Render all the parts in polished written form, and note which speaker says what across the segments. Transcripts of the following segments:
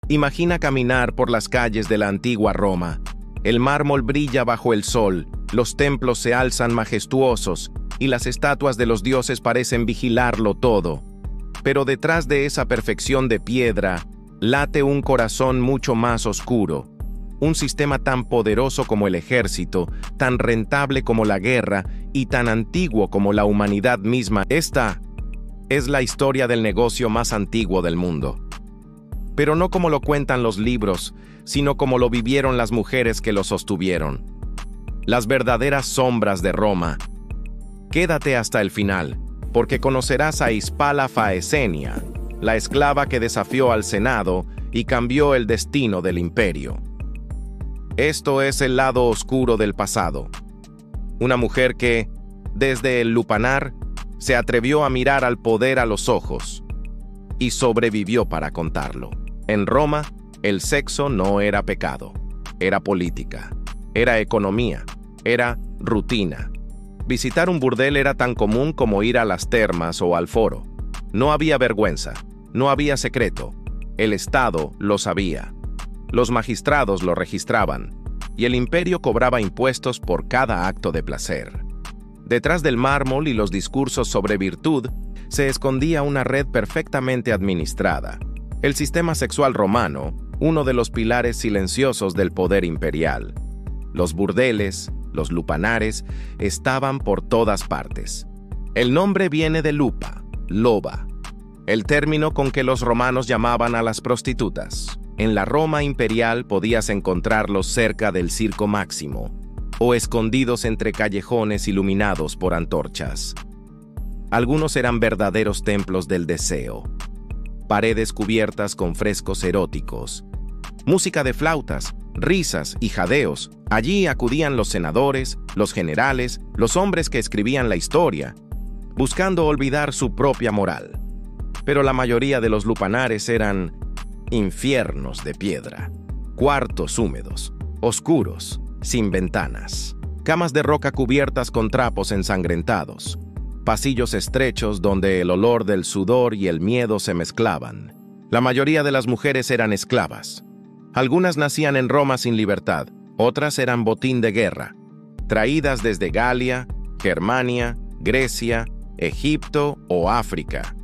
Speaker 1: Imagina caminar por las calles de la antigua Roma. El mármol brilla bajo el sol, los templos se alzan majestuosos y las estatuas de los dioses parecen vigilarlo todo. Pero detrás de esa perfección de piedra, late un corazón mucho más oscuro. Un sistema tan poderoso como el ejército, tan rentable como la guerra y tan antiguo como la humanidad misma. Esta es la historia del negocio más antiguo del mundo. Pero no como lo cuentan los libros, sino como lo vivieron las mujeres que lo sostuvieron. Las verdaderas sombras de Roma. Quédate hasta el final, porque conocerás a Hispala Faesenia, la esclava que desafió al Senado y cambió el destino del imperio. Esto es el lado oscuro del pasado. Una mujer que, desde el lupanar, se atrevió a mirar al poder a los ojos y sobrevivió para contarlo. En Roma, el sexo no era pecado, era política, era economía, era rutina. Visitar un burdel era tan común como ir a las termas o al foro. No había vergüenza, no había secreto. El Estado lo sabía. Los magistrados lo registraban, y el imperio cobraba impuestos por cada acto de placer. Detrás del mármol y los discursos sobre virtud, se escondía una red perfectamente administrada. El sistema sexual romano, uno de los pilares silenciosos del poder imperial. Los burdeles, los lupanares, estaban por todas partes. El nombre viene de lupa, loba, el término con que los romanos llamaban a las prostitutas. En la Roma imperial podías encontrarlos cerca del Circo Máximo o escondidos entre callejones iluminados por antorchas. Algunos eran verdaderos templos del deseo. Paredes cubiertas con frescos eróticos, música de flautas, risas y jadeos. Allí acudían los senadores, los generales, los hombres que escribían la historia, buscando olvidar su propia moral. Pero la mayoría de los lupanares eran infiernos de piedra, cuartos húmedos, oscuros, sin ventanas, camas de roca cubiertas con trapos ensangrentados, pasillos estrechos donde el olor del sudor y el miedo se mezclaban. La mayoría de las mujeres eran esclavas. Algunas nacían en Roma sin libertad, otras eran botín de guerra, traídas desde Galia, Germania, Grecia, Egipto o África.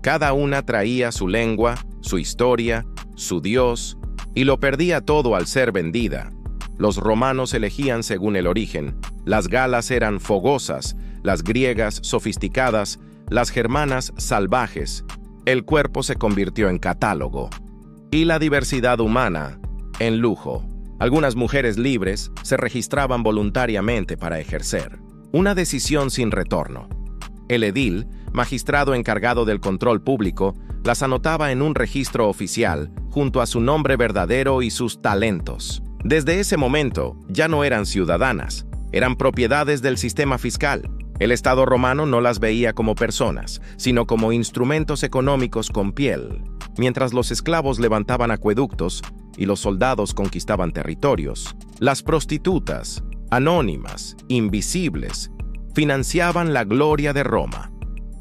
Speaker 1: Cada una traía su lengua, su historia, su dios, y lo perdía todo al ser vendida. Los romanos elegían según el origen. Las galas eran fogosas, las griegas sofisticadas, las germanas salvajes. El cuerpo se convirtió en catálogo. Y la diversidad humana en lujo. Algunas mujeres libres se registraban voluntariamente para ejercer. Una decisión sin retorno. El edil, magistrado encargado del control público, las anotaba en un registro oficial, junto a su nombre verdadero y sus talentos. Desde ese momento, ya no eran ciudadanas, eran propiedades del sistema fiscal. El Estado romano no las veía como personas, sino como instrumentos económicos con piel. Mientras los esclavos levantaban acueductos y los soldados conquistaban territorios, las prostitutas, anónimas, invisibles, financiaban la gloria de Roma.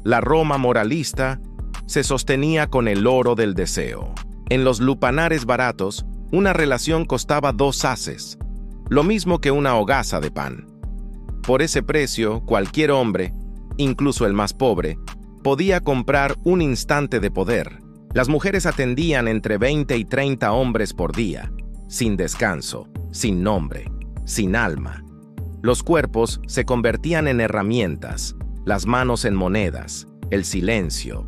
Speaker 1: La Roma moralista se sostenía con el oro del deseo. En los lupanares baratos, una relación costaba 2 haces, lo mismo que una hogaza de pan. Por ese precio, cualquier hombre, incluso el más pobre, podía comprar un instante de poder. Las mujeres atendían entre 20 y 30 hombres por día, sin descanso, sin nombre, sin alma. Los cuerpos se convertían en herramientas, las manos en monedas, el silencio,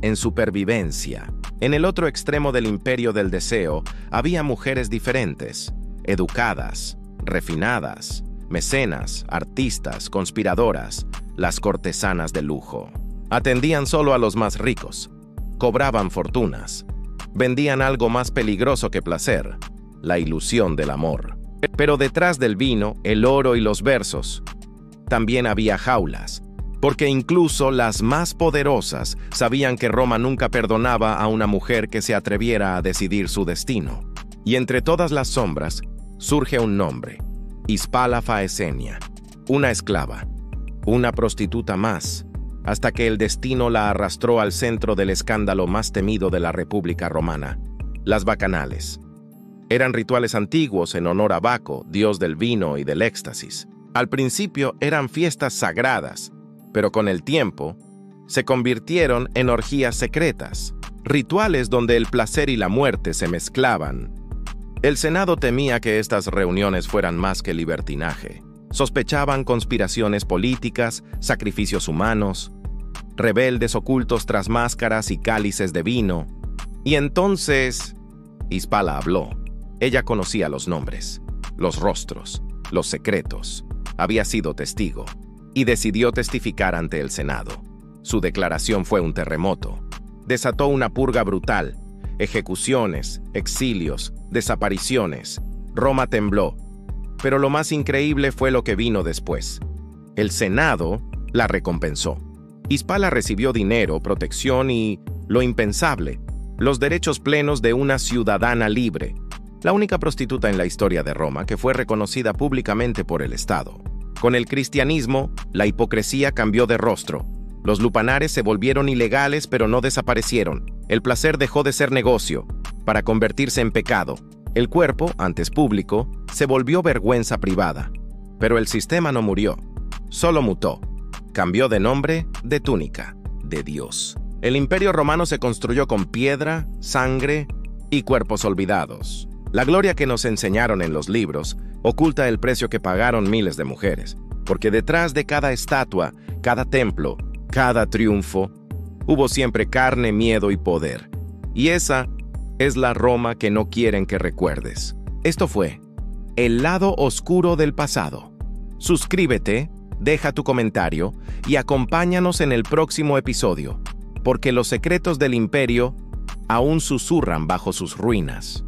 Speaker 1: en supervivencia. En el otro extremo del imperio del deseo había mujeres diferentes, educadas, refinadas, mecenas, artistas, conspiradoras, las cortesanas de lujo. Atendían solo a los más ricos, cobraban fortunas, vendían algo más peligroso que placer, la ilusión del amor. Pero detrás del vino, el oro y los versos, también había jaulas, porque incluso las más poderosas sabían que Roma nunca perdonaba a una mujer que se atreviera a decidir su destino. Y entre todas las sombras surge un nombre: Hispala Faesenia, una esclava, una prostituta más, hasta que el destino la arrastró al centro del escándalo más temido de la República Romana. Las bacanales. Eran rituales antiguos en honor a Baco, dios del vino y del éxtasis. Al principio eran fiestas sagradas, pero con el tiempo se convirtieron en orgías secretas, rituales donde el placer y la muerte se mezclaban. El Senado temía que estas reuniones fueran más que libertinaje. Sospechaban conspiraciones políticas, sacrificios humanos, rebeldes ocultos tras máscaras y cálices de vino. Y entonces, Hispala habló. Ella conocía los nombres, los rostros, los secretos. Había sido testigo y decidió testificar ante el Senado. Su declaración fue un terremoto. Desató una purga brutal, ejecuciones, exilios, desapariciones. Roma tembló. Pero lo más increíble fue lo que vino después. El Senado la recompensó. Hispala recibió dinero, protección y, lo impensable, los derechos plenos de una ciudadana libre, la única prostituta en la historia de Roma que fue reconocida públicamente por el Estado. Con el cristianismo, la hipocresía cambió de rostro. Los lupanares se volvieron ilegales pero no desaparecieron. El placer dejó de ser negocio, para convertirse en pecado. El cuerpo, antes público, se volvió vergüenza privada. Pero el sistema no murió, solo mutó. Cambió de nombre, de túnica, de Dios. El Imperio Romano se construyó con piedra, sangre y cuerpos olvidados. La gloria que nos enseñaron en los libros oculta el precio que pagaron miles de mujeres, porque detrás de cada estatua, cada templo, cada triunfo, hubo siempre carne, miedo y poder. Y esa es la Roma que no quieren que recuerdes. Esto fue El lado oscuro del pasado. Suscríbete, deja tu comentario y acompáñanos en el próximo episodio, porque los secretos del imperio aún susurran bajo sus ruinas.